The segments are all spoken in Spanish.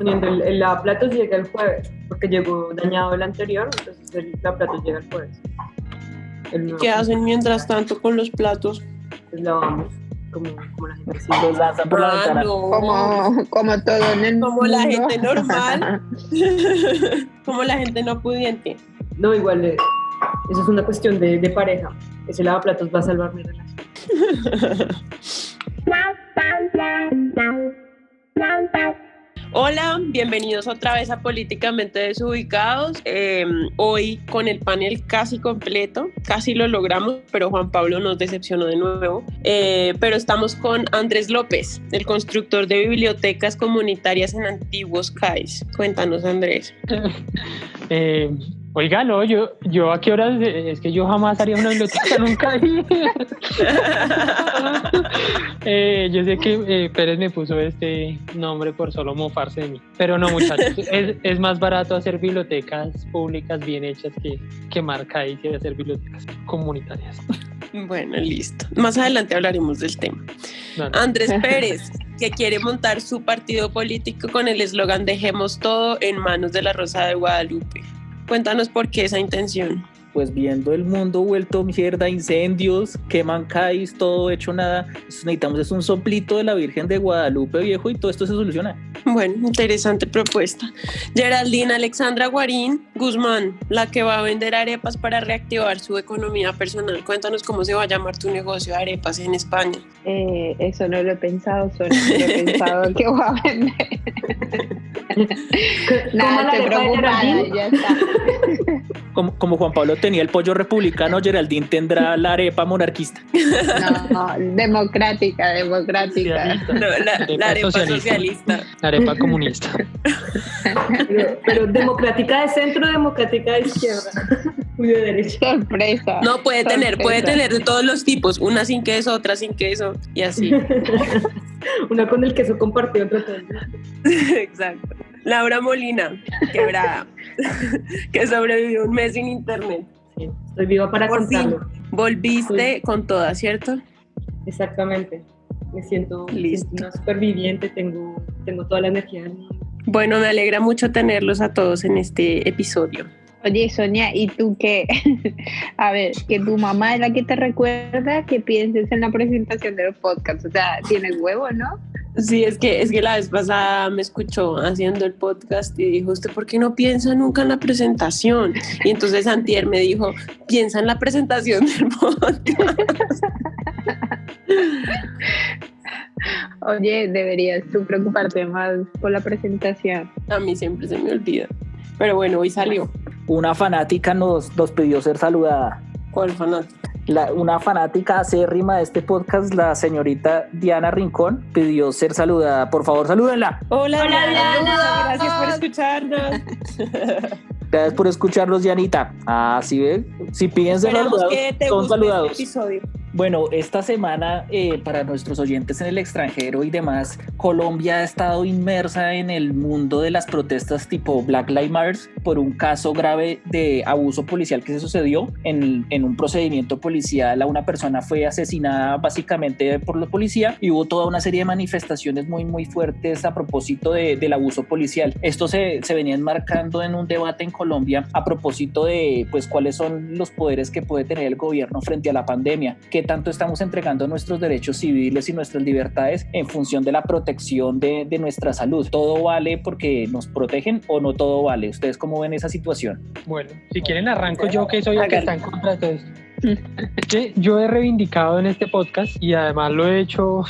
Suponiendo el lavaplatos llega el jueves, porque llegó dañado el anterior, entonces el lavaplatos llega el jueves. ¿Qué hacen mientras tanto con los platos? Pues lavamos, como la gente sí. Los lanzan por la ventana. No. Como todo en el Como la mundo. gente normal. Como la gente no pudiente. No, igual, eso es una cuestión de pareja. Ese lavaplatos va a salvar mi relación. Hola, bienvenidos otra vez a Políticamente Desubicados. Hoy con el panel casi completo, casi lo logramos, pero Juan Pablo nos decepcionó de nuevo. Pero estamos con Andrés López, el constructor de bibliotecas comunitarias en antiguos CAIs. Cuéntanos, Andrés. Oiga, no, yo a qué horas, es que yo jamás haría una biblioteca, nunca vi. Yo sé que Pérez me puso este nombre por solo mofarse de mí, pero no, muchachos, es más barato hacer bibliotecas públicas bien hechas que marcar y hacer bibliotecas comunitarias. Bueno, listo. Más adelante hablaremos del tema. Dale. Andrés Pérez, que quiere montar su partido político con el eslogan "Dejemos todo en manos de la Rosa de Guadalupe". Cuéntanos por qué esa intención. Pues viendo el mundo vuelto mierda, incendios, queman CAIs, todo hecho nada, necesitamos un soplito de la Virgen de Guadalupe, viejo, y todo esto se soluciona. Bueno, interesante propuesta. Geraldine Alexandra Guarín Guzmán, la que va a vender arepas para reactivar su economía personal. Cuéntanos cómo se va a llamar tu negocio de arepas en España. Eso no lo he pensado, solo he pensado que voy a vender. Nada, estoy preocupada, ya está. Como Juan Pablo tenía el pollo republicano, Geraldine tendrá la arepa monarquista. No, democrática. No, la arepa socialista. La arepa comunista. Pero democrática de centro, democrática de izquierda. Muy de derecha. Sorpresa. No, puede tener de todos los tipos. Una sin queso, otra sin queso y así. Una con el queso compartido entre todos. Exacto. Laura Molina, quebrada, que sobrevivió un mes sin internet. Sí, estoy viva para Por contarlo. fin, volviste con toda, ¿cierto? Exactamente. Me siento Listo. una superviviente, tengo toda la energía del mundo. Bueno, me alegra mucho tenerlos a todos en este episodio. Oye, Sonia, ¿y tú qué? A ver, que tu mamá es la que te recuerda que pienses en la presentación de los podcasts. O sea, tienes huevo, ¿no? Sí, es que la vez pasada me escuchó haciendo el podcast y dijo, ¿usted por qué no piensa nunca en la presentación? Y entonces Antier me dijo, piensa en la presentación del podcast. Oye, deberías tú preocuparte más por la presentación. A mí siempre se me olvida. Pero bueno, hoy salió. Una fanática nos pidió ser saludada. ¿Cuál fanático? Una fanática acérrima de este podcast, la señorita Diana Rincón, pidió ser saludada. Por favor, salúdenla. Hola Diana. Gracias por escucharnos. Gracias por escucharlos, Dianita. ¿Sí ven? Si piden ser Esperamos saludados, que te son guste saludados. este episodio. Bueno, esta semana, para nuestros oyentes en el extranjero y demás, Colombia ha estado inmersa en el mundo de las protestas tipo Black Lives Matter por un caso grave de abuso policial que se sucedió en un procedimiento policial. A una persona fue asesinada básicamente por la policía y hubo toda una serie de manifestaciones muy, muy fuertes a propósito del abuso policial. Esto se venía enmarcando en un debate en Colombia a propósito de pues cuáles son los poderes que puede tener el gobierno frente a la pandemia, qué tanto estamos entregando nuestros derechos civiles y nuestras libertades en función de la protección de nuestra salud. ¿Todo vale porque nos protegen o no todo vale? ¿Ustedes cómo ven esa situación? Bueno, si quieren arranco yo, que soy el que está en contra de todo esto. Que yo he reivindicado en este podcast y además lo he hecho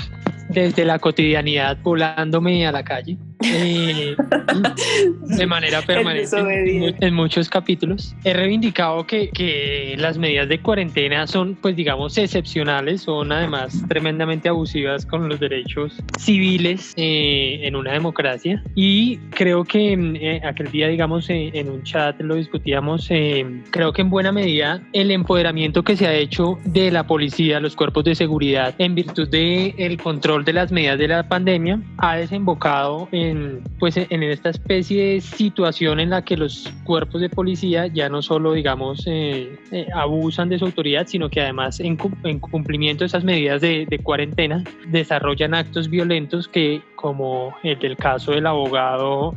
desde la cotidianidad, volándome a la calle de manera permanente en muchos capítulos. He reivindicado que las medidas de cuarentena son, pues digamos, excepcionales, son además tremendamente abusivas con los derechos civiles en una democracia, y creo que aquel día, digamos, en un chat lo discutíamos, creo que en buena medida el empoderamiento que se ha hecho de la policía, los cuerpos de seguridad, en virtud del control de las medidas de la pandemia, ha desembocado en pues en esta especie de situación en la que los cuerpos de policía ya no solo, digamos, abusan de su autoridad, sino que además en cumplimiento de esas medidas de cuarentena desarrollan actos violentos que, como el del caso del abogado,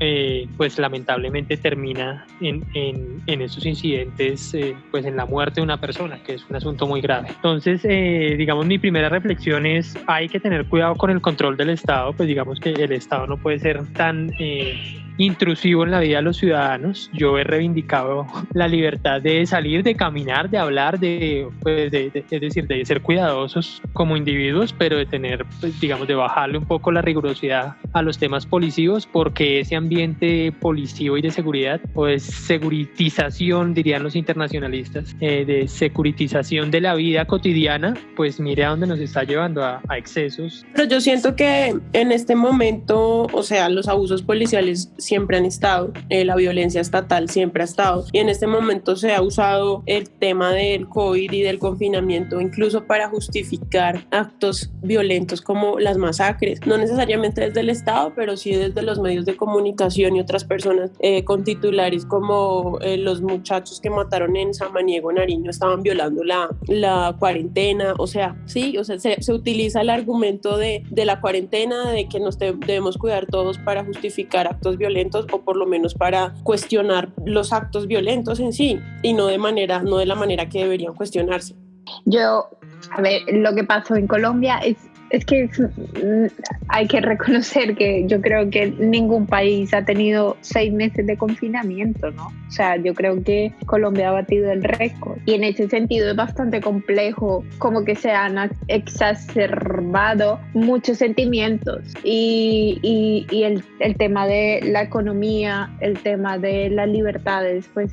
pues lamentablemente termina en esos incidentes, pues en la muerte de una persona, que es un asunto muy grave. Entonces, digamos, mi primera reflexión es: hay que tener cuidado con el control del Estado, pues digamos que el Estado no puede ser tan intrusivo en la vida de los ciudadanos. Yo he reivindicado la libertad de salir, de caminar, de hablar, es decir, de ser cuidadosos como individuos, pero de tener, pues, digamos, de bajarle un poco la rigurosidad a los temas policivos, porque ese ambiente policivo y de seguridad, o de seguritización, dirían los internacionalistas, de securitización de la vida cotidiana, pues mire a dónde nos está llevando, a excesos. Pero yo siento que en este momento, o sea, los abusos policiales siempre han estado, la violencia estatal siempre ha estado, y en este momento se ha usado el tema del COVID y del confinamiento incluso para justificar actos violentos como las masacres, no necesariamente desde el Estado, pero sí desde los medios de comunicación y otras personas con titulares como los muchachos que mataron en Samaniego, Nariño, estaban violando la cuarentena. O sea, sí, o sea, se utiliza el argumento de la cuarentena, de que nos debemos cuidar todos para justificar actos violentos, o por lo menos para cuestionar los actos violentos en sí, y no de la manera que deberían cuestionarse. A ver, lo que pasó en Colombia es que hay que reconocer que yo creo que ningún país ha tenido 6 meses de confinamiento, ¿no? O sea, yo creo que Colombia ha batido el récord, y en ese sentido es bastante complejo, como que se han exacerbado muchos sentimientos, y el tema de la economía, el tema de las libertades, pues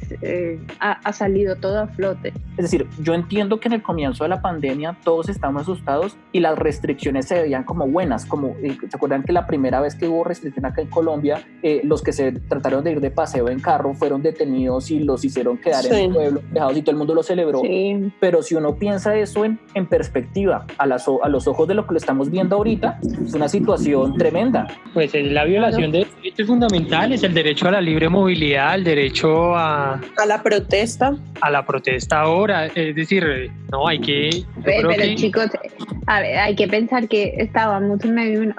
ha salido todo a flote. Es decir, yo entiendo que en el comienzo de la pandemia todos estábamos asustados y las restricciones se veían como buenas, como ¿se acuerdan que la primera vez que hubo restricción acá en Colombia, los que se trataron de ir de paseo en carro fueron detenidos y los hicieron quedar en el pueblo, dejados, y todo el mundo lo celebró? Sí. Pero si uno piensa eso en perspectiva, a los ojos de lo que lo estamos viendo ahorita, es una situación tremenda. Pues es la violación de derechos fundamentales, el derecho a la libre movilidad, el derecho a la protesta ahora, es decir, no hay que... Pero chicos, a ver, hay que pensar que estábamos en medio de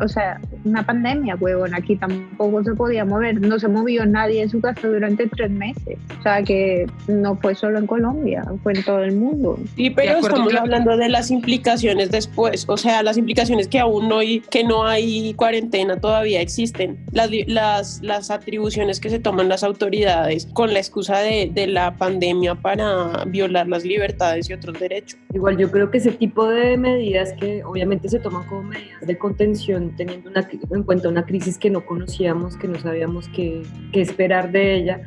una pandemia, huevón. Aquí tampoco se podía mover, no se movió nadie en su casa durante 3 meses. O sea, que no fue solo en Colombia, fue en todo el mundo. Sí, pero estamos hablando de las implicaciones después, o sea, las implicaciones que aún no hay cuarentena todavía existen. Las atribuciones que se toman las autoridades con la excusa de la pandemia para violar las libertades y otros derechos. Igual yo creo que ese tipo de medidas, que obviamente se toman como medidas de contención, teniendo en cuenta una crisis que no conocíamos, que no sabíamos qué esperar de ella,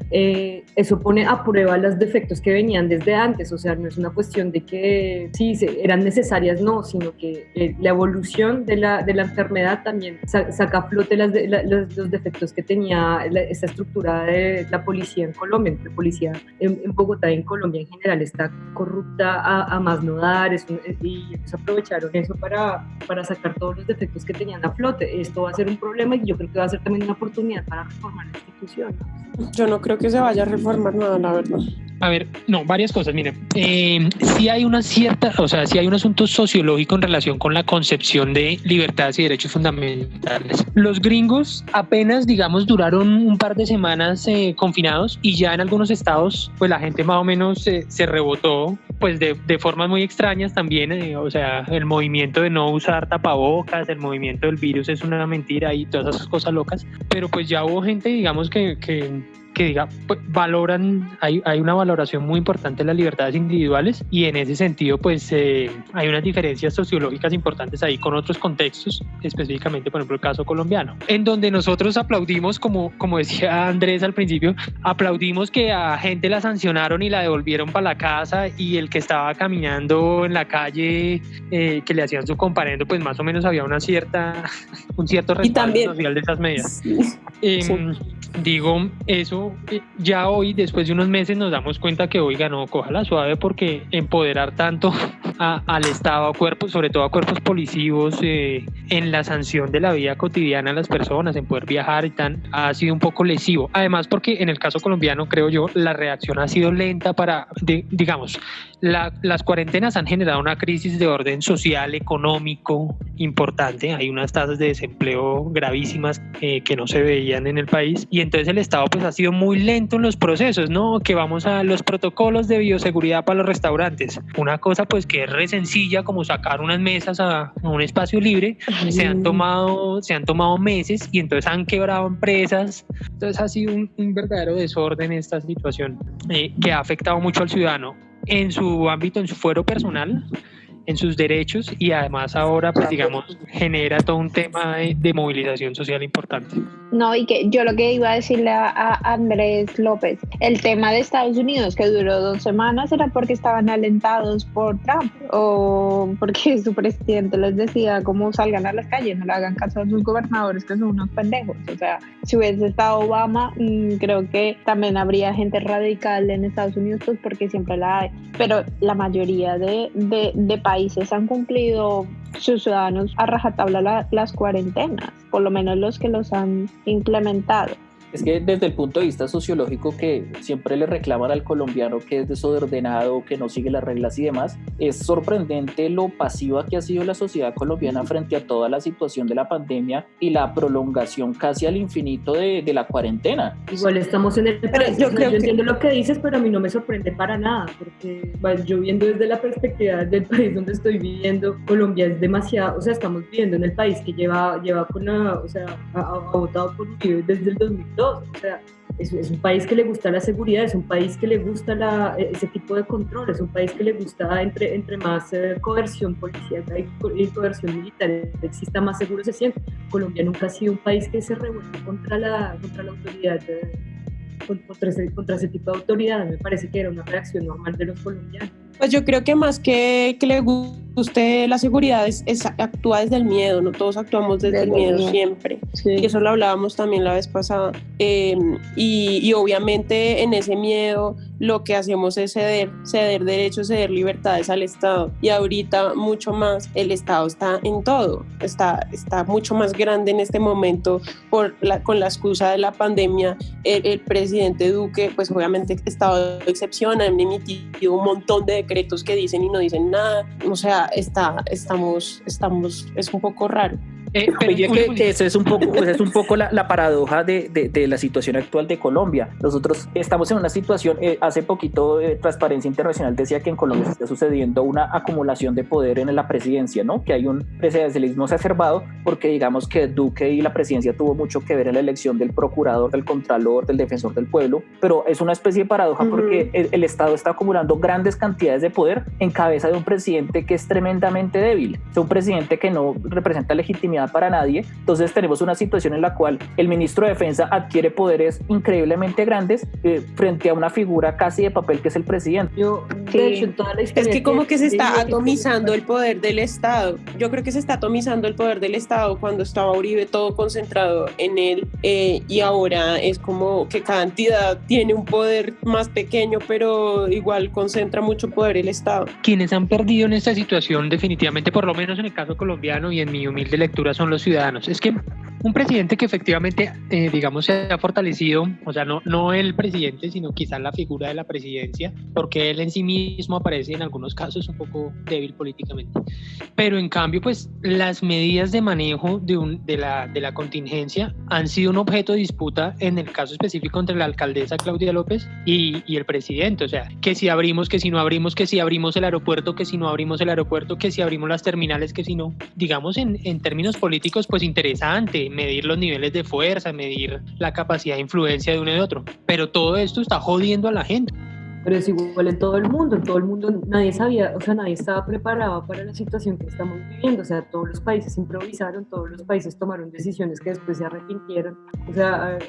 eso pone a prueba los defectos que venían desde antes. O sea, no es una cuestión de que sí eran necesarias, no, sino que la evolución de la enfermedad también saca a flote los defectos que tenía esta estructura de la policía en Colombia. La policía en Bogotá y en Colombia en general está corrupta a más no dar, y ellos aprovecharon eso para sacar todos los defectos que tenían a flote. Esto va a ser un problema, y yo creo que va a ser también una oportunidad para reformar la institución. Yo no creo que se vaya a reformar nada, la verdad. A ver, no, varias cosas, miren. Sí hay un asunto sociológico en relación con la concepción de libertades y derechos fundamentales. Los gringos apenas, digamos, duraron un par de semanas confinados, y ya en algunos estados, pues la gente más o menos se rebotó, pues de formas muy extrañas también. O sea, el movimiento de no usar tapabocas, el movimiento del virus es una mentira y todas esas cosas locas. Pero pues ya hubo gente, digamos, que diga, pues, valoran, hay una valoración muy importante de las libertades individuales, y en ese sentido pues hay unas diferencias sociológicas importantes ahí con otros contextos, específicamente por ejemplo el caso colombiano, en donde nosotros aplaudimos, como decía Andrés al principio, aplaudimos que a gente la sancionaron y la devolvieron para la casa, y el que estaba caminando en la calle que le hacían su comparendo, pues más o menos había un cierto respaldo social de esas medidas. Digo, eso ya hoy, después de unos meses, nos damos cuenta que, oiga, no, cójala suave, porque empoderar tanto al Estado, a cuerpos, sobre todo a cuerpos policivos, en la sanción de la vida cotidiana de las personas, en poder viajar y tal, ha sido un poco lesivo. Además, porque en el caso colombiano, creo yo, la reacción ha sido lenta digamos, las cuarentenas han generado una crisis de orden social, económico importante. Hay unas tasas de desempleo gravísimas que no se veían en el país, y entonces el Estado pues ha sido muy lento en los procesos, ¿no? Que vamos a los protocolos de bioseguridad para los restaurantes, una cosa pues que es re sencilla, como sacar unas mesas a un espacio libre. Se han tomado meses, y entonces han quebrado empresas. Entonces ha sido un verdadero desorden esta situación, que ha afectado mucho al ciudadano en su ámbito, en su fuero personal, en sus derechos, y además ahora pues digamos genera todo un tema de movilización social importante. No, y que yo lo que iba a decirle a Andrés López, el tema de Estados Unidos que duró 2 semanas era porque estaban alentados por Trump, o porque su presidente les decía cómo salgan a las calles, no le hagan caso a sus gobernadores que son unos pendejos. O sea, si hubiese estado Obama, creo que también habría gente radical en Estados Unidos, pues porque siempre la hay, pero la mayoría de países han cumplido sus ciudadanos a rajatabla las cuarentenas, por lo menos los que los han implementado. Es que desde el punto de vista sociológico, que siempre le reclaman al colombiano que es desordenado, que no sigue las reglas y demás, es sorprendente lo pasiva que ha sido la sociedad colombiana frente a toda la situación de la pandemia y la prolongación casi al infinito de la cuarentena. Igual estamos en el país. Yo entiendo lo que dices, pero a mí no me sorprende para nada, porque yo viendo desde la perspectiva del país donde estoy viviendo, Colombia es demasiado, o sea, estamos viviendo en el país que lleva con ha votado por Uribe desde el 2002. O sea, es un país que le gusta la seguridad, es un país que le gusta ese tipo de control, es un país que le gusta entre más coerción policíaca y coerción militar exista, más seguro se siente. Colombia nunca ha sido un país que se revuelve contra la autoridad, contra ese tipo de autoridad. Me parece que era una reacción normal de los colombianos. Pues yo creo que más que le guste la seguridad actúa desde el miedo, no todos actuamos desde el miedo siempre, sí. Y eso lo hablábamos también la vez pasada, y obviamente en ese miedo lo que hacemos es ceder derechos, ceder libertades al Estado, y ahorita mucho más el Estado está en todo, está mucho más grande en este momento con la excusa de la pandemia. El presidente Duque pues obviamente estado de excepción, han emitido un montón de decretos que dicen y no dicen nada, o sea, estamos, es un poco raro. Que eso es un poco la paradoja de la situación actual de Colombia. Nosotros estamos en una situación, hace poquito Transparencia Internacional decía que en Colombia se está sucediendo una acumulación de poder en la presidencia, ¿no? Que hay un presidencialismo exacerbado, porque digamos que Duque y la presidencia tuvo mucho que ver en la elección del procurador, del contralor, del defensor del pueblo, pero es una especie de paradoja porque el Estado está acumulando grandes cantidades de poder en cabeza de un presidente que es tremendamente débil, es un presidente que no representa legitimidad para nadie. Entonces tenemos una situación en la cual el ministro de Defensa adquiere poderes increíblemente grandes frente a una figura casi de papel que es el presidente. Es que como que se está atomizando el poder del Estado. Yo creo que se está atomizando el poder del Estado cuando estaba Uribe todo concentrado en él, y ahora es como que cada entidad tiene un poder más pequeño, pero igual concentra mucho poder el Estado. Quienes han perdido en esta situación definitivamente, por lo menos en el caso colombiano y en mi humilde lectura, son los ciudadanos. Es que un presidente que efectivamente, digamos, se ha fortalecido, o sea, no el presidente, sino quizás la figura de la presidencia, porque él en sí mismo aparece en algunos casos un poco débil políticamente. Pero en cambio, pues las medidas de manejo de la contingencia han sido un objeto de disputa en el caso específico entre la alcaldesa Claudia López y el presidente. O sea, que si abrimos, que si no abrimos, que si abrimos el aeropuerto, que si no abrimos el aeropuerto, que si abrimos las terminales, que si no. Digamos, en términos políticos, pues interesante medir los niveles de fuerza, medir la capacidad de influencia de uno y de otro, pero todo esto está jodiendo a la gente. Pero es igual en todo el mundo nadie sabía, o sea, nadie estaba preparado para la situación que estamos viviendo, o sea, todos los países improvisaron, todos los países tomaron decisiones que después se arrepintieron, o sea,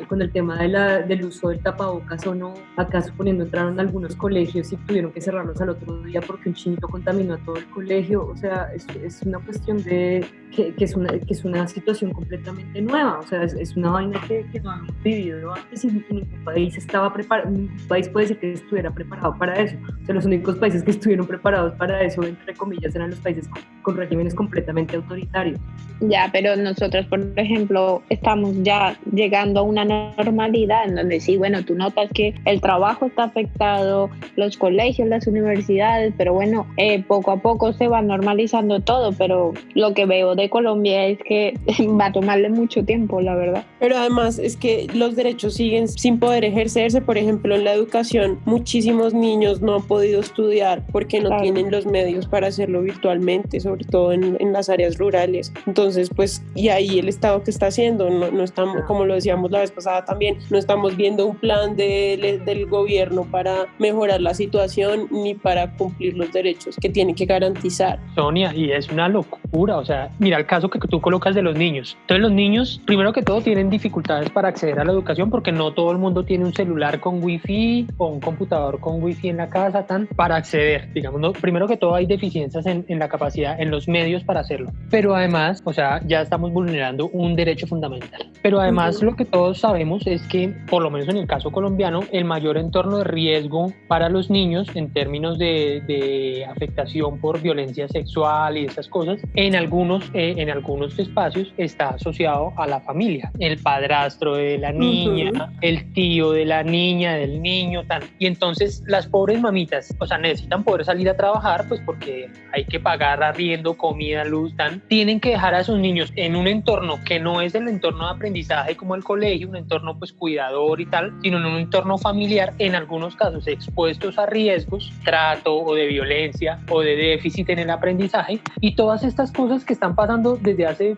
con el tema del uso del tapabocas o no, acá suponiendo entraron a algunos colegios y tuvieron que cerrarlos al otro día porque un chinito contaminó a todo el colegio, o sea, es una cuestión de que es una situación completamente nueva, o sea, es una vaina que no hemos vivido antes y ningún país estaba preparado. Ningún país puede decir que estuviera preparado para eso. O sea, los únicos países que estuvieron preparados para eso, entre comillas, eran los países con regímenes completamente autoritarios. Ya, pero nosotros, por ejemplo, estamos ya llegando a una normalidad en donde sí, bueno, tú notas que el trabajo está afectado, los colegios, las universidades, pero bueno, poco a poco se va normalizando todo, pero lo que veo de Colombia es que va a tomarle mucho tiempo, la verdad. Pero además es que los derechos siguen sin poder ejercerse. Por ejemplo, en la educación, muchísimos niños no han podido estudiar porque no tienen los medios para hacerlo virtualmente, sobre todo en las áreas rurales. Entonces, pues, y ahí el Estado, ¿qué está haciendo? No estamos, como lo decíamos la vez pasada también, no estamos viendo un plan del gobierno para mejorar la situación ni para cumplir los derechos que tiene que garantizar. Sonia, y es una locura, o sea, mira el caso que tú colocas de los niños. Entonces los niños, primero que todo, tienen dificultades para acceder a la educación porque no todo el mundo tiene un celular con wifi o un computador con wifi en la casa para acceder, digamos, ¿no? Primero que todo hay deficiencias en la capacidad, en los medios para hacerlo, pero además, o sea, ya estamos vulnerando un derecho fundamental. Pero además lo que todos sabemos es que, por lo menos en el caso colombiano, el mayor entorno de riesgo para los niños en términos de afectación por violencia sexual y esas cosas, en algunos espacios está asociado a la familia, el padrastro de la niña, el tío de la niña, del niño, tal. Y entonces las pobres mamitas, o sea, necesitan poder salir a trabajar, pues porque hay que pagar arriendo, comida, luz, tan. Tienen que dejar a sus niños en un entorno que no es el entorno de aprendizaje como el colegio, un entorno pues cuidador y tal, sino en un entorno familiar, en algunos casos expuestos a riesgos, trato o de violencia o de déficit en el aprendizaje, y todas estas cosas que están pasando desde hace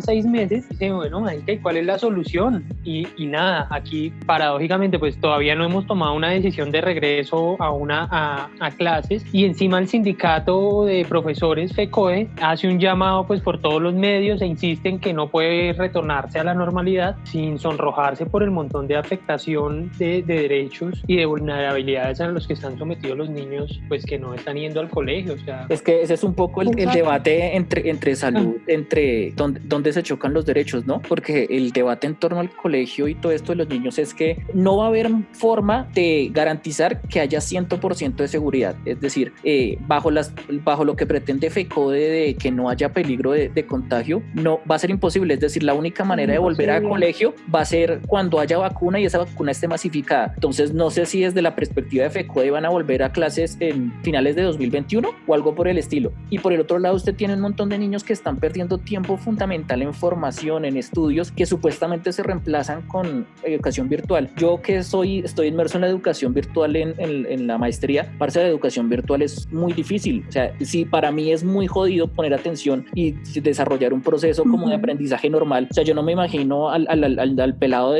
6 meses. Dicen, bueno, ¿cuál es la solución? Y nada, aquí paradójicamente pues todavía no hemos tomado una decisión de regreso a clases, y encima el sindicato de profesores FECODE hace un llamado pues por todos los medios e insiste en que no puede retornarse a la normalidad sin sonrojarse por el montón de afectación de derechos y de vulnerabilidades a los que están sometidos los niños pues que no están yendo al colegio. O sea, es que ese es un poco el debate entre salud, entre donde se chocan los derechos, ¿no? Porque el debate en torno al colegio y todo esto de los niños es que no va a haber forma de garantizar que haya 100% de seguridad. Es decir, bajo lo que pretende FECODE de que no haya peligro de contagio, no va a ser imposible. Es decir, la única manera de volver al colegio va a ser cuando haya vacuna y esa vacuna esté masificada. Entonces, no sé si desde la perspectiva de FECODE van a volver a clases en finales de 2021 o algo por el estilo. Y por el otro lado, usted tiene un montón de niños que están perdiendo tiempo fundamental en formación, en estudios, que supuestamente se reemplazan con educación virtual. Yo que estoy inmerso en la educación virtual en la maestría, parte de la educación virtual es muy difícil. O sea, sí, para mí es muy jodido poner atención y desarrollar un proceso como de aprendizaje normal. O sea, yo no me imagino al pelado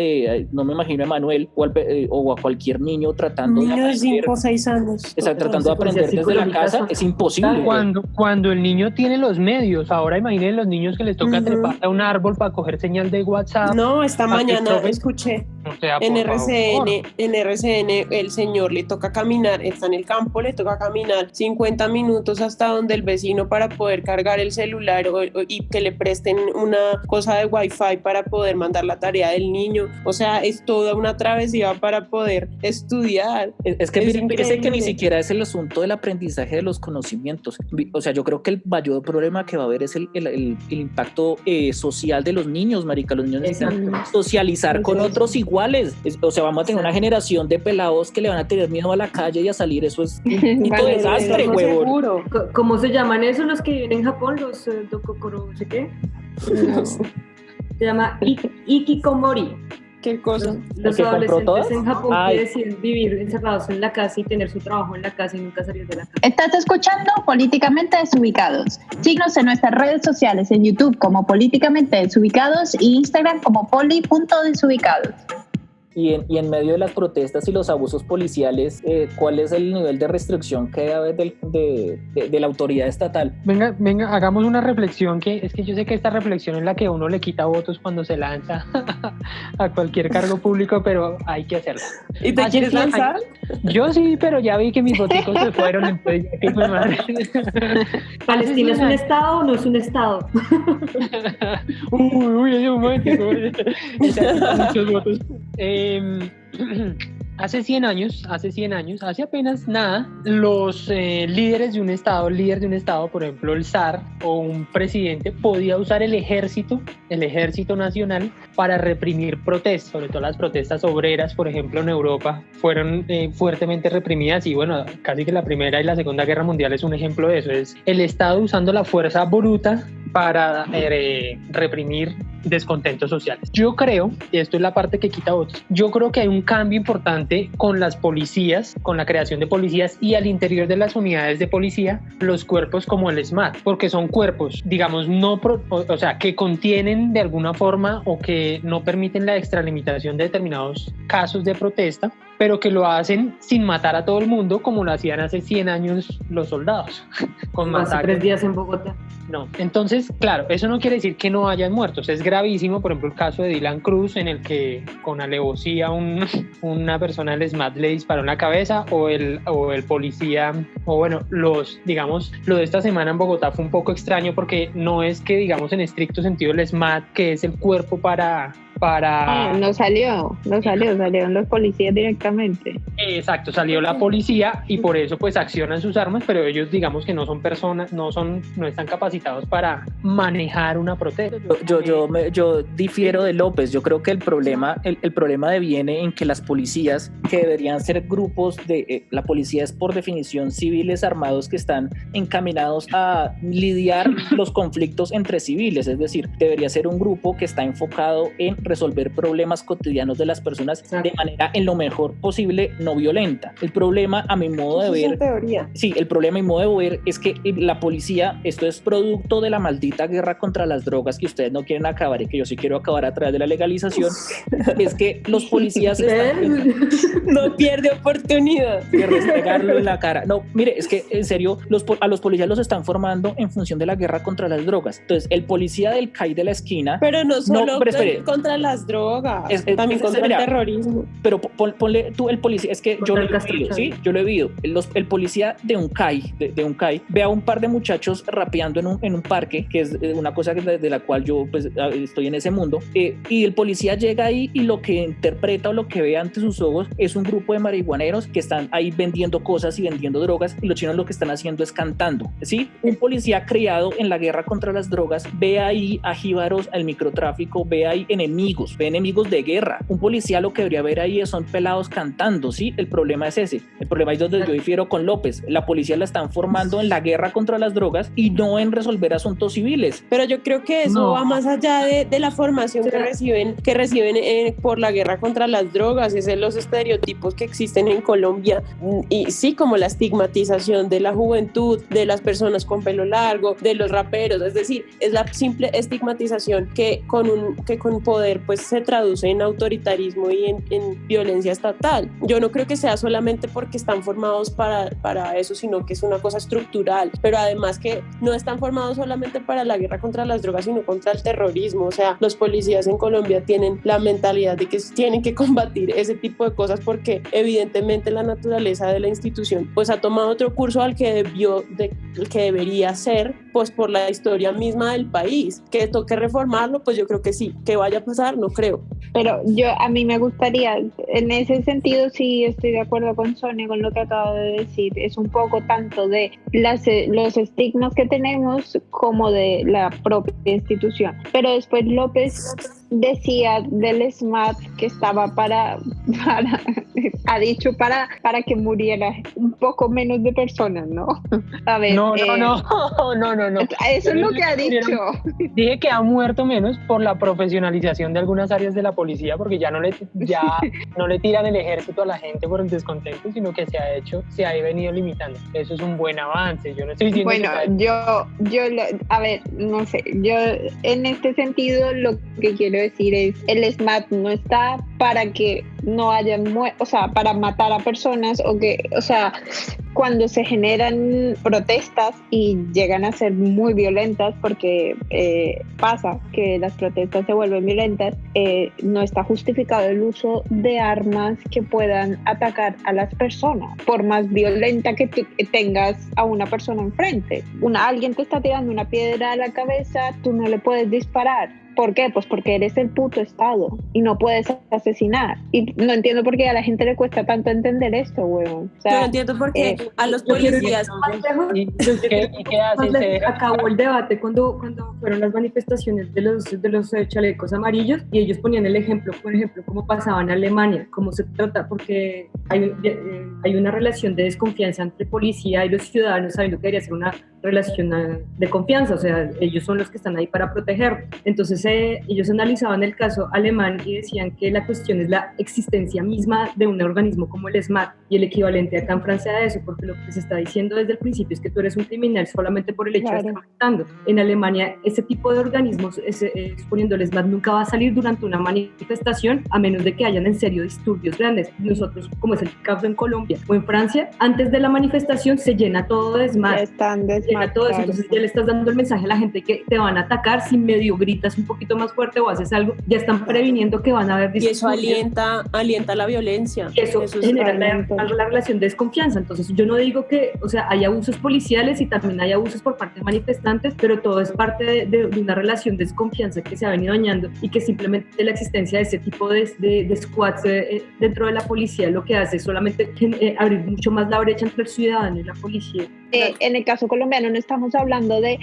no me imagino a Manuel o a cualquier niño tratando de aprender. 5 o 6 años. Tratando de aprender desde la casa, es imposible. Cuando el niño tiene los medios, ahora imaginen los niños que les toca trepar a un árbol para coger señal de WhatsApp. No, esta mañana escuché en RCN, el señor le toca caminar, está en el campo, le toca caminar 50 minutos hasta donde el vecino para poder cargar el celular y que le presten una cosa de wifi para poder mandar la tarea del niño. O sea, es toda una travesía para poder estudiar. Es que parece que ni siquiera es el asunto del aprendizaje de los conocimientos. O sea, yo creo que el mayor problema que va a haber es el impacto social de los niños, marica. Los niños necesitan socializar con otros iguales. O sea, vamos a tener una generación de pelados que le van a tener miedo a la calle y a salir. Eso es un desastre, huevón. ¿Cómo se llaman esos los que viven en Japón? Los dokokoro, no sé qué. No. Se llama Ikikomori. ¿Qué cosa? Los adolescentes en Japón que deciden vivir encerrados en la casa y tener su trabajo en la casa y nunca salir de la casa. Estás escuchando Políticamente Desubicados. Síguenos en nuestras redes sociales, en YouTube como Políticamente Desubicados y Instagram como poli.desubicados. Y en medio de las protestas y los abusos policiales, ¿cuál es el nivel de restricción que debe haber de la autoridad estatal? Venga, hagamos una reflexión, que es que yo sé que esta reflexión es la que uno le quita votos cuando se lanza a cualquier cargo público, pero hay que hacerlo. ¿Y te quieres lanzar? Yo sí, pero ya vi que mis voticos se fueron, entonces qué madre. ¿Palestina es un estado o no es un estado? Uy, un momento. Muchos votos. hace 100 años, hace apenas nada, los líderes de un estado, por ejemplo el zar o un presidente, podía usar el ejército nacional para reprimir protestas, sobre todo las protestas obreras, por ejemplo en Europa, fueron fuertemente reprimidas y bueno, casi que la Primera y la Segunda Guerra Mundial es un ejemplo de eso, es el Estado usando la fuerza bruta para reprimir descontentos sociales. Yo creo, y esto es la parte que quita votos, yo creo que hay un cambio importante con las policías, con la creación de policías y al interior de las unidades de policía, los cuerpos como el SMAT, porque son cuerpos, digamos, que contienen de alguna forma o que no permiten la extralimitación de determinados casos de protesta, pero que lo hacen sin matar a todo el mundo como lo hacían hace 100 años los soldados. Con hace 3 días en Bogotá. No, entonces, claro, eso no quiere decir que no hayan muertos. Es gravísimo, por ejemplo, el caso de Dylan Cruz, en el que con alevosía una persona del SMAT le disparó en la cabeza, o el policía, o bueno, lo de esta semana en Bogotá fue un poco extraño porque no es que, digamos, en estricto sentido el SMAT, que es el cuerpo para... No salieron los policías directamente. Exacto, salió la policía y por eso pues accionan sus armas, pero ellos digamos que no son personas, no están capacitados para manejar una protesta. Yo difiero de López. Yo creo que el problema deviene en que las policías, que deberían ser grupos la policía es por definición civiles armados que están encaminados a lidiar los conflictos entre civiles, es decir, debería ser un grupo que está enfocado en resolver problemas cotidianos de las personas de manera en lo mejor posible no violenta. El problema a mi modo de ver, el problema a mi modo de ver es que la policía, esto es producto de la maldita guerra contra las drogas que ustedes no quieren acabar y que yo sí quiero acabar a través de la legalización, es que los policías no pierde oportunidad de restregarlo en la cara. No, mire, es que en serio a los policías los están formando en función de la guerra contra las drogas. Entonces el policía del CAI de la esquina, pero no solo contra las drogas, también contra el terrorismo. Pero ponle tú el policía, es que yo lo he vivido. El policía de un CAI, ve a un par de muchachos rapeando en un parque, que es una cosa de la cual yo pues estoy en ese mundo, y el policía llega ahí y lo que interpreta o lo que ve ante sus ojos es un grupo de marihuaneros que están ahí vendiendo cosas y vendiendo drogas, y los chinos lo que están haciendo es cantando, ¿sí? Un policía criado en la guerra contra las drogas ve ahí a jíbaros, al microtráfico, ve ahí enemigos de guerra. Un policía lo que debería ver ahí son pelados cantando, ¿sí? El problema es ese. El problema es donde yo difiero con López. La policía la están formando en la guerra contra las drogas y no en resolver asuntos civiles. Pero yo creo que eso va más allá de la formación que reciben por la guerra contra las drogas. Es los estereotipos que existen en Colombia, y sí, como la estigmatización de la juventud, de las personas con pelo largo, de los raperos. Es decir, es la simple estigmatización que con poder pues se traduce en autoritarismo y en violencia estatal. Yo no creo que sea solamente porque están formados para eso, sino que es una cosa estructural, pero además que no están formados solamente para la guerra contra las drogas, sino contra el terrorismo. O sea, los policías en Colombia tienen la mentalidad de que tienen que combatir ese tipo de cosas porque evidentemente la naturaleza de la institución pues ha tomado otro curso al que debería ser pues por la historia misma del país. Que toque reformarlo, pues yo creo que sí. Que vaya a pasar, no creo. Pero a mí me gustaría, en ese sentido sí estoy de acuerdo con Sonia, con lo que acabo de decir. Es un poco tanto de los estigmas que tenemos como de la propia institución. Pero después López decía del SMAT que estaba para que muriera un poco menos de personas, ¿no? A ver, no. Eso es lo que ha dicho. Dije que ha muerto menos por la profesionalización de algunas áreas de la policía, porque ya no le tiran el ejército a la gente por el descontento, sino que se ha venido limitando. Eso es un buen avance. Yo no estoy diciendo no sé, yo en este sentido lo que quiero decir es, el SMAT no está para que no hayan para matar a personas, cuando se generan protestas y llegan a ser muy violentas, porque pasa que las protestas se vuelven violentas, no está justificado el uso de armas que puedan atacar a las personas, por más violenta que tengas a una persona enfrente. Alguien te está tirando una piedra a la cabeza, tú no le puedes disparar. ¿Por qué? Pues porque eres el puto Estado y no puedes asesinar. Y no entiendo por qué a la gente le cuesta tanto entender esto, weón. O sea, yo no entiendo por qué a los policías... ¿Qué hace? Acabó el debate cuando fueron las manifestaciones de los chalecos amarillos y ellos ponían el ejemplo, por ejemplo, cómo pasaba en Alemania, cómo se trata, porque hay una relación de desconfianza entre policía y los ciudadanos, sabiendo que debería ser una relación de confianza, o sea, ellos son los que están ahí para proteger. Entonces ellos analizaban el caso alemán y decían que la cuestión es la existencia misma de un organismo como el SMAT y el equivalente acá en Francia de eso, porque lo que se está diciendo desde el principio es que tú eres un criminal solamente por el hecho de estar matando. En Alemania ese tipo de organismos, suponiendo el SMAT, nunca va a salir durante una manifestación a menos de que hayan en serio disturbios grandes. Nosotros, como es el caso en Colombia o en Francia, antes de la manifestación se llena todo de SMAT. Llena todo eso, entonces ya le estás dando el mensaje a la gente que te van a atacar si medio gritas un poquito más fuerte o haces algo, ya están previniendo que van a haber disturbios. Y eso alienta la violencia. Y eso genera la relación de desconfianza. Entonces yo no digo que, o sea, hay abusos policiales y también hay abusos por parte de manifestantes, pero todo es parte de una relación de desconfianza que se ha venido dañando y que simplemente la existencia de ese tipo de squads dentro de la policía lo que hace es solamente abrir mucho más la brecha entre el ciudadano y la policía. En el caso colombiano no estamos hablando de,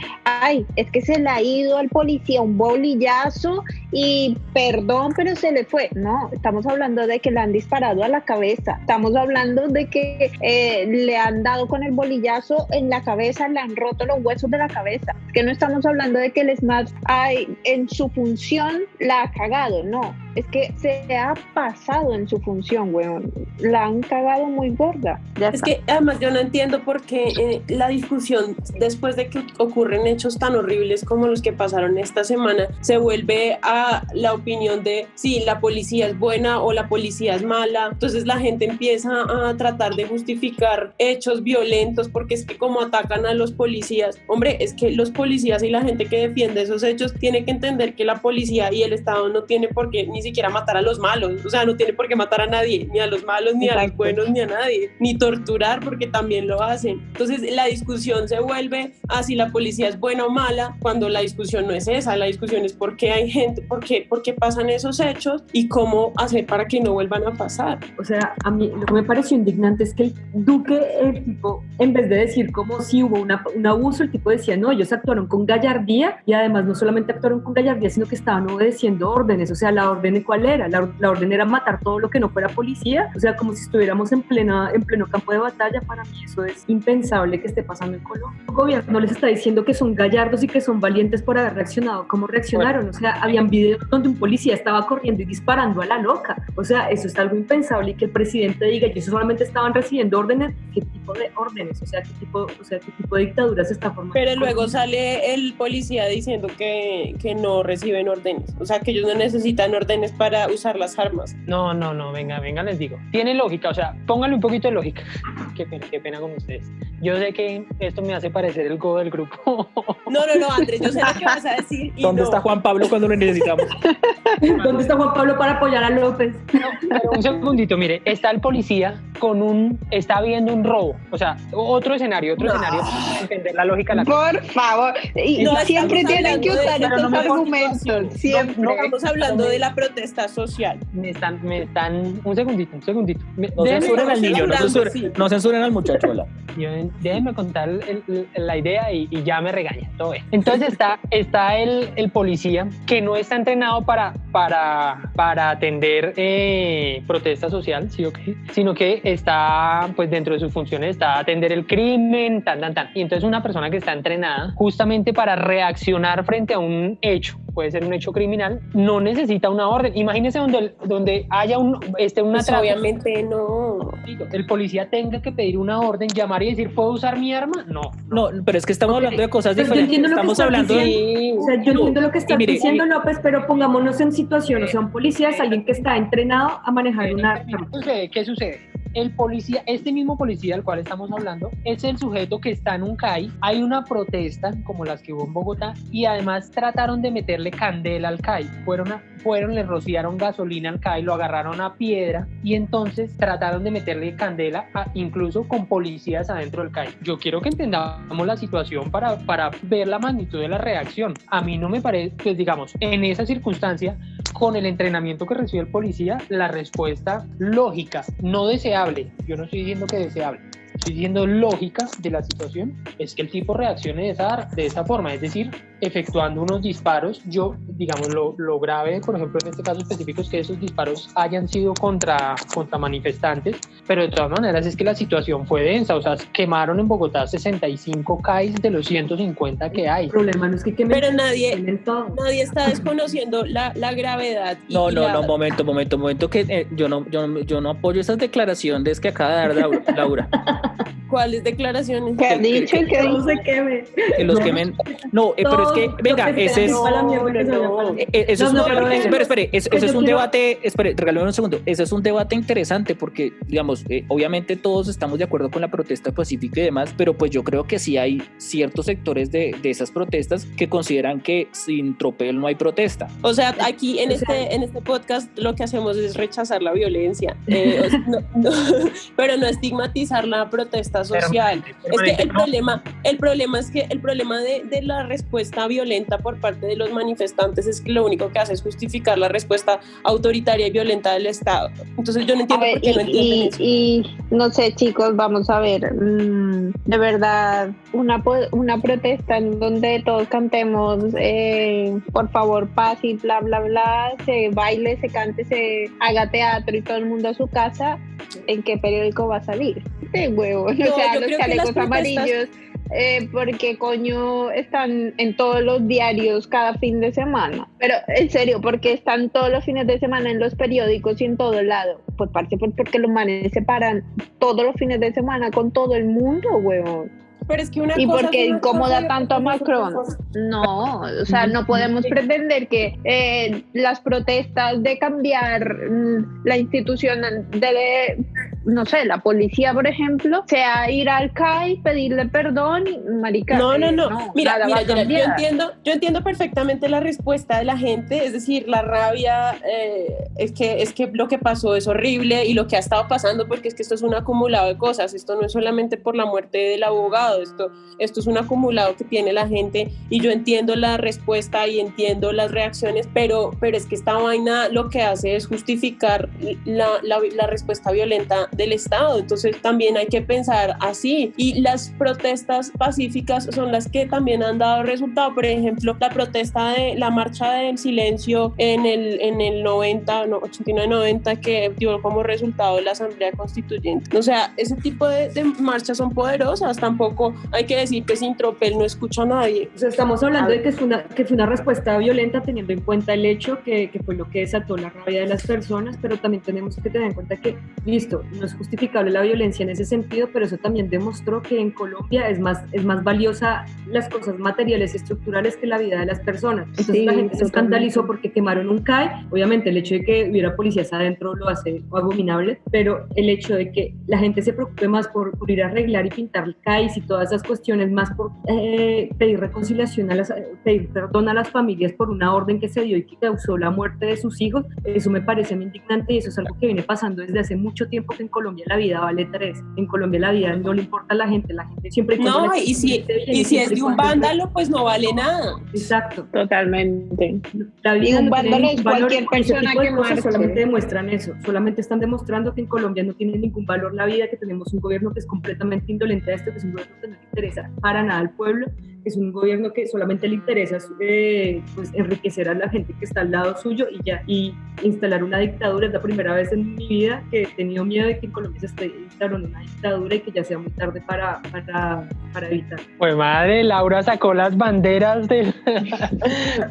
es que se le ha ido al policía un bolillazo y perdón, pero se le fue. No, estamos hablando de que le han disparado a la cabeza. Estamos hablando de que le han dado con el bolillazo en la cabeza, le han roto los huesos de la cabeza. Que no estamos hablando de que el SMAT en su función la ha cagado, no. Es que se ha pasado en su función, weón. La han cagado muy gorda. Es que además yo no entiendo por qué la discusión después de que ocurren hechos tan horribles como los que pasaron esta semana se vuelve a la opinión de si la policía es buena o la policía es mala. Entonces la gente empieza a tratar de justificar hechos violentos porque es que como atacan a los policías. Hombre, es que los policías y la gente que defiende esos hechos tiene que entender que la policía y el Estado no tiene por qué ni siquiera matar a los malos, o sea, no tiene por qué matar a nadie, ni a los malos, ni a los buenos, ni a nadie, ni torturar porque también lo hacen. Entonces la discusión se vuelve a si la policía es buena o mala, cuando la discusión no es esa, la discusión es por qué hay gente, por qué pasan esos hechos y cómo hacer para que no vuelvan a pasar. O sea, a mí lo que me pareció indignante es que el Duque, el tipo, en vez de decir como si hubo un abuso, el tipo decía, no, ellos actuaron con gallardía y además no solamente actuaron con gallardía, sino que estaban obedeciendo órdenes. O sea, la orden, ¿cuál era? La orden era matar todo lo que no fuera policía. O sea, como si estuviéramos en pleno campo de batalla. Para mí eso es impensable que esté pasando en Colombia. El gobierno les está diciendo que son gallardos y que son valientes por haber reaccionado como reaccionaron. O sea, habían videos donde un policía estaba corriendo y disparando a la loca. O sea, eso es algo impensable y que el presidente diga, ellos solamente estaban recibiendo órdenes. ¿Qué tipo de órdenes? O sea, ¿qué tipo de dictadura se está formando? Pero luego sale el policía diciendo que no reciben órdenes. O sea, que ellos no necesitan órdenes para usar las armas. No, venga, les digo. Tiene lógica, o sea, pónganle un poquito de lógica. Qué pena con ustedes. Yo sé que esto me hace parecer el godo del grupo. No, Andrés, yo sé lo que vas a decir. ¿Dónde está Juan Pablo cuando lo necesitamos? ¿Dónde está Juan Pablo para apoyar a López? Pero un segundito, mire, está el policía está viendo un robo, o sea, otro escenario para entender la lógica de la cosa. Por favor, y siempre tienen que usar estos argumentos, siempre. No estamos hablando de la protesta social. Me están, un segundito. No censuren al niño, no censuren al muchacho. Déjenme contar la idea y ya me regaña, todo bien. Entonces está el policía que no está entrenado para atender protesta social, ¿sí o qué? Sino que está, pues dentro de sus funciones está atender el crimen, y entonces una persona que está entrenada justamente para reaccionar frente a un hecho, puede ser un hecho criminal, no necesita una orden. Imagínese donde haya una pues obviamente no. El policía tenga que pedir una orden, llamar y decir, ¿puedo usar mi arma? No, pero es que estamos hablando de cosas diferentes. Estamos hablando de... O sea, yo entiendo lo que estás diciendo, López, pero pongámonos en situación, o sea, un policía es alguien que está entrenado a manejar un arma. ¿Qué sucede? El policía, este mismo policía del cual estamos hablando, es el sujeto que está en un CAI. Hay una protesta como las que hubo en Bogotá y además trataron de meterle candela al CAI. Le rociaron gasolina al CAI, lo agarraron a piedra y entonces trataron de meterle candela incluso con policías adentro del CAI. Yo quiero que entendamos la situación para ver la magnitud de la reacción. A mí no me parece, pues digamos, en esa circunstancia, con el entrenamiento que recibe el policía, la respuesta lógica, no deseable, yo no estoy diciendo que deseable, estoy diciendo lógica de la situación, es que el tipo reaccione de esa forma, es decir, efectuando unos disparos. Yo, digamos, lo grave, por ejemplo, en este caso específico, es que esos disparos hayan sido contra manifestantes, pero de todas maneras es que la situación fue densa, o sea, quemaron en Bogotá 65 CAIs de los 150 que hay. El problema no es que quemen, pero nadie está desconociendo la gravedad. No, momento, que yo no apoyo esas declaraciones que acaba de dar Laura. ¿Cuáles declaraciones? ¿Qué ha dicho? Que no se queme. Que los quemen. No, pero es que, venga, ese es... Eso es un debate, regálame un segundo, ese es un debate interesante porque, digamos, obviamente todos estamos de acuerdo con la protesta pacífica y demás, pero pues yo creo que sí hay ciertos sectores de esas protestas que consideran que sin tropel no hay protesta. O sea, aquí en este podcast lo que hacemos es rechazar la violencia, pero no estigmatizar la protesta social. Es que el problema es que el problema de la respuesta violenta por parte de los manifestantes es que lo único que hace es justificar la respuesta autoritaria y violenta del Estado. Entonces yo no entiendo por qué no entienden eso. Y no sé, chicos, vamos a ver, de verdad, una protesta en donde todos cantemos por favor paz y bla bla bla, se baile, se cante, se haga teatro y todo el mundo a su casa, ¿en qué periódico va a salir? De huevo, No, o sea, yo los creo que chalecos amarillos, porque coño están en todos los diarios cada fin de semana. Pero en serio, porque están todos los fines de semana en los periódicos y en todo lado. Pues parce, porque los manes se paran todos los fines de semana con todo el mundo, huevón. Pero es que ¿Y por qué incomoda tanto a Macron? No, o sea, no podemos pretender que las protestas de cambiar la institución de, no sé, la policía, por ejemplo, sea ir al CAI, pedirle perdón y marica. No. Mira, yo entiendo perfectamente la respuesta de la gente, es decir, la rabia, es que lo que pasó es horrible y lo que ha estado pasando, porque es que esto es un acumulado de cosas, esto no es solamente por la muerte del abogado, esto es un acumulado que tiene la gente, y yo entiendo la respuesta y entiendo las reacciones, pero es que esta vaina lo que hace es justificar la respuesta violenta del Estado. Entonces también hay que pensar así, y las protestas pacíficas son las que también han dado resultado. Por ejemplo, la marcha del silencio en el 89-90 que dio como resultado la Asamblea Constituyente. O sea, ese tipo de marchas son poderosas. Tampoco hay que decir que sin tropel no escucha a nadie. O sea, estamos hablando de que fue una respuesta violenta, teniendo en cuenta el hecho que fue lo que desató la rabia de las personas, pero también tenemos que tener en cuenta que, listo, no es justificable la violencia en ese sentido, pero eso también demostró que en Colombia es más valiosa las cosas materiales y estructurales que la vida de las personas. Entonces la gente se escandalizó porque quemaron un CAI. Obviamente el hecho de que hubiera policías adentro lo hace abominable, pero el hecho de que la gente se preocupe más por ir a arreglar y pintar CAIs y todas esas cuestiones, más por pedir reconciliación, pedir perdón a las familias por una orden que se dio y que causó la muerte de sus hijos, eso me parece muy indignante, y eso es algo que viene pasando desde hace mucho tiempo, que en Colombia la vida vale 3, en Colombia la vida no le importa a la gente siempre... No, y si es de un vándalo, pues no vale nada. Exacto. Totalmente. La vida y un no vándalo es cualquier persona que marche. Solamente demuestran eso, solamente están demostrando que en Colombia no tiene ningún valor la vida, que tenemos un gobierno que es completamente indolente a esto, que es un gobierno que no le interesa para nada al pueblo, que es un gobierno que solamente le interesa pues enriquecer a la gente que está al lado suyo y ya, y instalar una dictadura. Es la primera vez en mi vida que he tenido miedo de que en Colombia se esté instalando una dictadura y que ya sea muy tarde para evitar. Pues madre, Laura sacó las banderas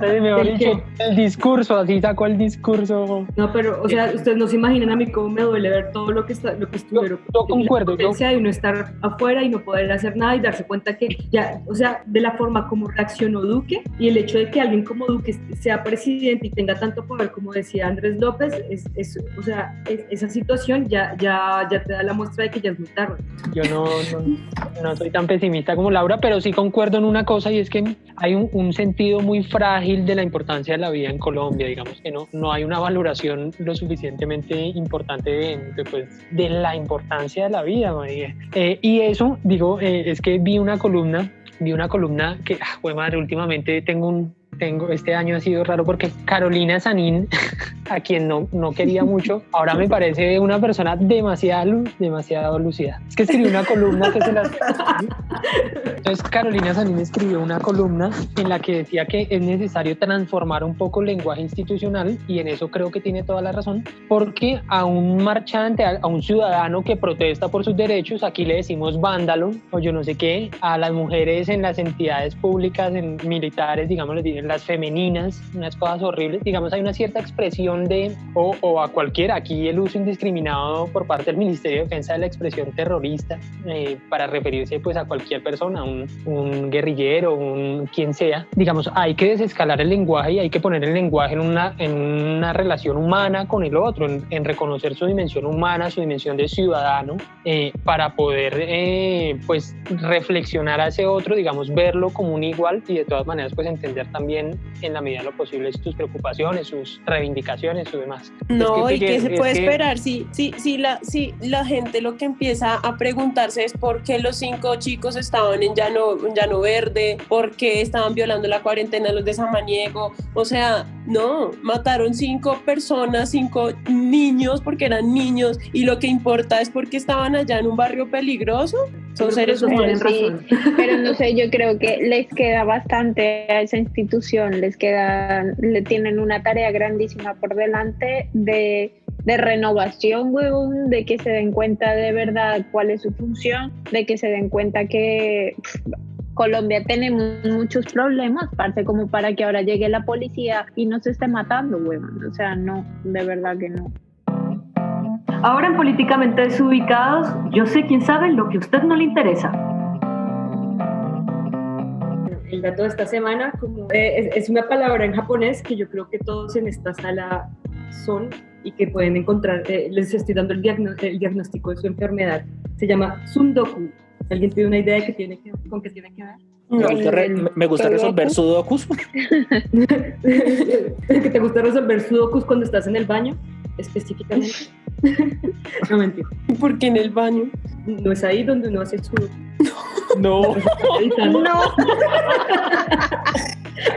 mejor dicho, el discurso, así sacó el discurso. No, pero, o sea, ustedes no se imaginan a mí cómo me duele ver todo lo que estuvieron. Yo concuerdo. Y uno estar afuera y no poder hacer nada y darse cuenta que ya, o sea, de la forma como reaccionó Duque, y el hecho de que alguien como Duque sea presidente y tenga tanto poder como decía Andrés López, o sea, esa situación ya te da la muestra de que ya es muy tarde. Yo no soy tan pesimista como Laura, pero sí concuerdo en una cosa, y es que hay un sentido muy frágil de la importancia de la vida en Colombia. Digamos que no hay una valoración lo suficientemente importante de la importancia de la vida, María. Y eso, digo, es que vi una columna que, madre, últimamente tengo este año ha sido raro porque Carolina Sanín, a quien no quería mucho, ahora me parece una persona demasiado lucida. Es que escribió una columna que se las... Entonces Carolina Sanín escribió una columna en la que decía que es necesario transformar un poco el lenguaje institucional, y en eso creo que tiene toda la razón, porque a un marchante, a un ciudadano que protesta por sus derechos, aquí le decimos vándalo o yo no sé qué. A las mujeres en las entidades públicas, en militares, digamos, les dicen las femeninas, unas cosas horribles. Digamos, hay una cierta expresión de, o a cualquiera, aquí el uso indiscriminado por parte del Ministerio de Defensa de la expresión terrorista para referirse pues a cualquier persona, un guerrillero, quien sea. Digamos, hay que desescalar el lenguaje y hay que poner el lenguaje en una relación humana con el otro, en reconocer su dimensión humana, su dimensión de ciudadano, para poder pues reflexionar a ese otro, digamos, verlo como un igual, y de todas maneras pues entender también en la medida de lo posible sus preocupaciones, sus reivindicaciones, su demás. No, ¿y qué se puede esperar? Si la gente lo que empieza a preguntarse es por qué los 5 chicos estaban en Llano Verde, por qué estaban violando la cuarentena los de Samaniego. O sea, no, mataron 5 personas, 5 niños porque eran niños, y lo que importa es porque estaban allá en un barrio peligroso. Son seres humanos. Sí, pero no sé, yo creo que les queda bastante a esa institución, le tienen una tarea grandísima por delante de renovación, huevón, de que se den cuenta de verdad cuál es su función, de que se den cuenta que Colombia tenemos muchos problemas, parce, como para que ahora llegue la policía y nos esté matando, huevón. O sea, no, de verdad que no. Ahora en Políticamente Desubicados, yo sé quién sabe lo que a usted no le interesa. El dato de esta semana es una palabra en japonés que yo creo que todos en esta sala son y que pueden encontrar. Les estoy dando el diagnóstico de su enfermedad. Se llama Sundoku. ¿Alguien tiene una idea de con qué tiene que ver? Me gusta resolver sudokus. ¿Que te gusta resolver sudokus cuando estás en el baño? Específicamente. No, mentira. ¿Por qué en el baño? No es ahí donde uno hace el sudoku. No. No.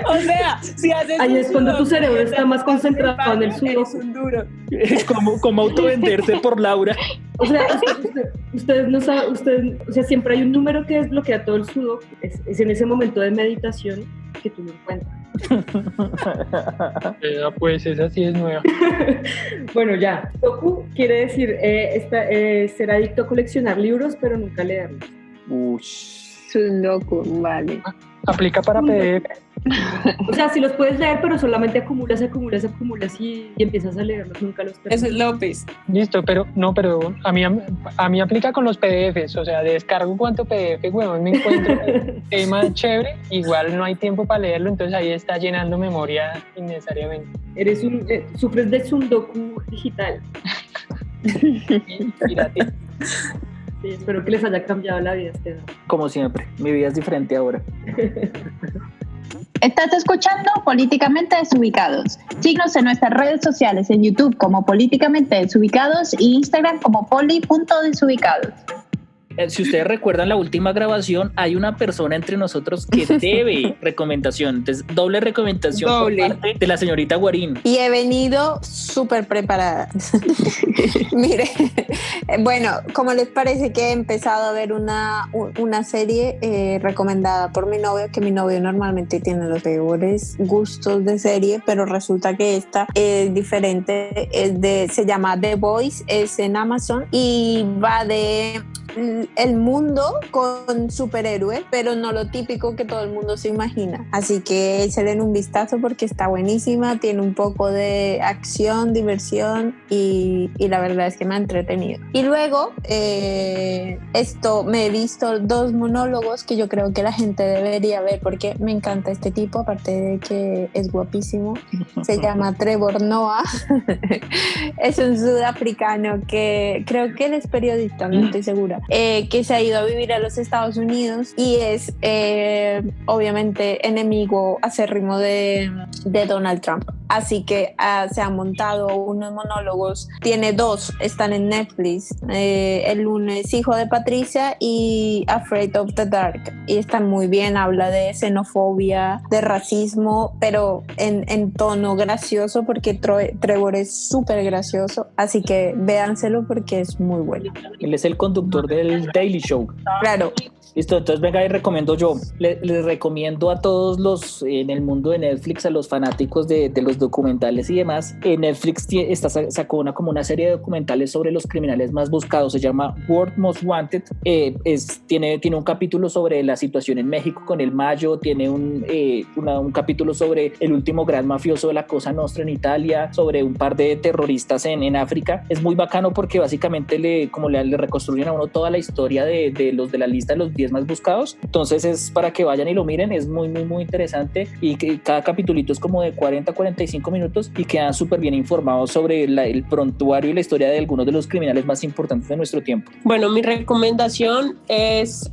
O sea, si haces ahí es cuando tu cerebro está más concentrado en el sudoku. Es como autovenderse por Laura. O sea, ustedes no saben, o sea, siempre hay un número que desbloquea todo el sudoku. Es en ese momento de meditación que tú lo encuentras. Pues esa sí es nueva. Bueno, ya. Sudoku quiere decir ser adicto a coleccionar libros, pero nunca leerlos. Sundoku, vale. Aplica para PDF. O sea, si los puedes leer, pero solamente acumulas y empiezas a leerlos, nunca los terminas. Eso es López. Listo, pero a mí aplica con los PDFs, o sea, descargo cuánto PDF, huevón, me encuentro tema chévere, igual no hay tiempo para leerlo, entonces ahí está llenando memoria innecesariamente. Sufres de Sundoku digital. Mírate. Sí, espero que les haya cambiado la vida este año. Como siempre, mi vida es diferente ahora. Estás escuchando Políticamente Desubicados. Síguenos en nuestras redes sociales, en YouTube como Políticamente Desubicados y Instagram como poli.desubicados. Si ustedes recuerdan la última grabación, hay una persona entre nosotros que debe recomendación. Entonces, doble recomendación por parte de la señorita Guarín. Y he venido súper preparada. Mire, bueno, ¿cómo les parece que he empezado a ver una serie recomendada por mi novio? Que mi novio normalmente tiene los peores gustos de serie, pero resulta que esta es diferente. Se llama The Boys, es en Amazon y va de el mundo con superhéroes, pero no lo típico que todo el mundo se imagina. Así que échale un vistazo porque está buenísima, tiene un poco de acción, diversión y la verdad es que me ha entretenido. Y luego me he visto 2 monólogos que yo creo que la gente debería ver porque me encanta este tipo, aparte de que es guapísimo. Se llama Trevor Noah. Es un sudafricano que creo que él es periodista, no estoy segura, que se ha ido a vivir a los Estados Unidos y es obviamente enemigo acérrimo de Donald Trump. así que se han montado unos monólogos. Tiene 2, están en Netflix. El uno es Hijo de Patricia y Afraid of the Dark, y están muy bien. Habla de xenofobia, de racismo, pero en tono gracioso, porque Trevor es súper gracioso, así que véanselo porque es muy bueno. Él es el conductor del Daily Show. Claro. Listo, entonces venga y recomiendo yo. Les recomiendo a todos los en el mundo de Netflix, a los fanáticos de los documentales y demás. Netflix sacó como una serie de documentales sobre los criminales más buscados. Se llama World Most Wanted. Tiene un capítulo sobre la situación en México con el Mayo. Tiene un capítulo sobre el último gran mafioso de la Cosa Nostra en Italia, sobre un par de terroristas en África. Es muy bacano porque básicamente le reconstruyen a uno toda la historia de los de la lista de los 10 más buscados. Entonces es para que vayan y lo miren. Es muy muy muy interesante, y que cada capitulito es como de 40-45 minutos y quedan súper bien informados sobre el prontuario y la historia de algunos de los criminales más importantes de nuestro tiempo. Bueno, mi recomendación es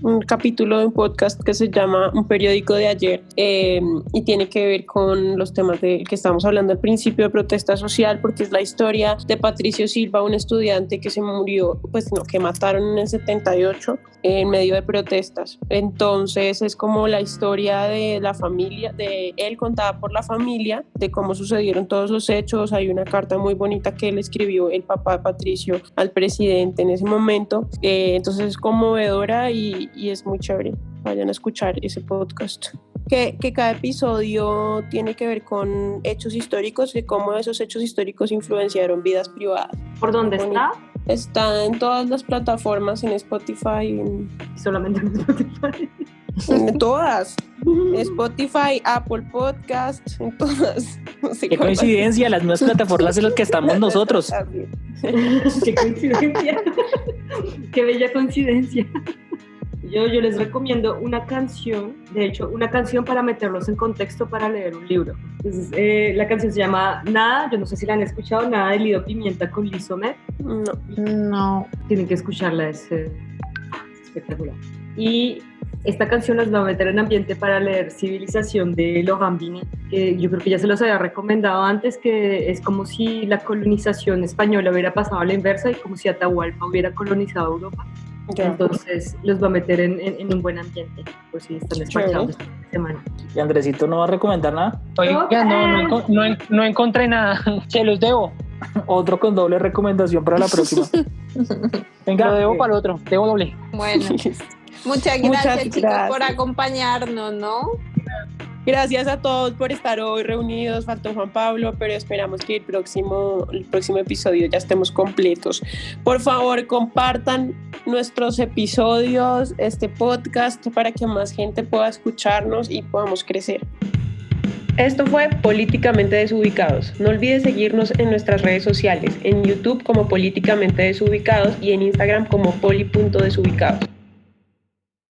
un capítulo de un podcast que se llama Un periódico de ayer, y tiene que ver con los temas de que estamos hablando al principio, de protesta social, porque es la historia de Patricio Silva, un estudiante que se murió, que mataron en el 78 en medio de protestas. Entonces es como la historia de la familia, de él contada por la familia, de cómo sucedieron todos los hechos. Hay una carta muy bonita que le escribió el papá de Patricio al presidente en ese momento. Entonces es conmovedora y es muy chévere. Vayan a escuchar ese podcast. Que cada episodio tiene que ver con hechos históricos y cómo esos hechos históricos influenciaron vidas privadas. ¿Por dónde está? Está en todas las plataformas, en Spotify. Solamente en Spotify. En todas. Spotify, Apple Podcast, en todas. No sé. Qué coincidencia, las nuevas plataformas en las que estamos nosotros. Qué coincidencia. Qué bella coincidencia. Yo les recomiendo una canción, de hecho, una canción para meterlos en contexto para leer un libro. Entonces, la canción se llama Nada, yo no sé si la han escuchado, Nada de Lido Pimienta con Liz Omer. No. Tienen que escucharla, es espectacular. Y esta canción los va a meter en ambiente para leer Civilización de Lohan Bini, que yo creo que ya se los había recomendado antes, que es como si la colonización española hubiera pasado a la inversa y como si Atahualpa hubiera colonizado Europa. Entonces los va a meter en un buen ambiente, por si están despachados esta semana. ¿Y Andresito no va a recomendar nada? Oiga, no encontré nada, se los debo. Otro con doble recomendación para la próxima. Venga, lo debo para el otro, debo doble. Bueno, muchas gracias chicos por acompañarnos, ¿no? Gracias a todos por estar hoy reunidos. Faltó Juan Pablo, pero esperamos que el próximo episodio ya estemos completos. Por favor, compartan nuestros episodios, este podcast, para que más gente pueda escucharnos y podamos crecer. Esto fue Políticamente Desubicados. No olvides seguirnos en nuestras redes sociales, en YouTube como Políticamente Desubicados y en Instagram como poli.desubicados.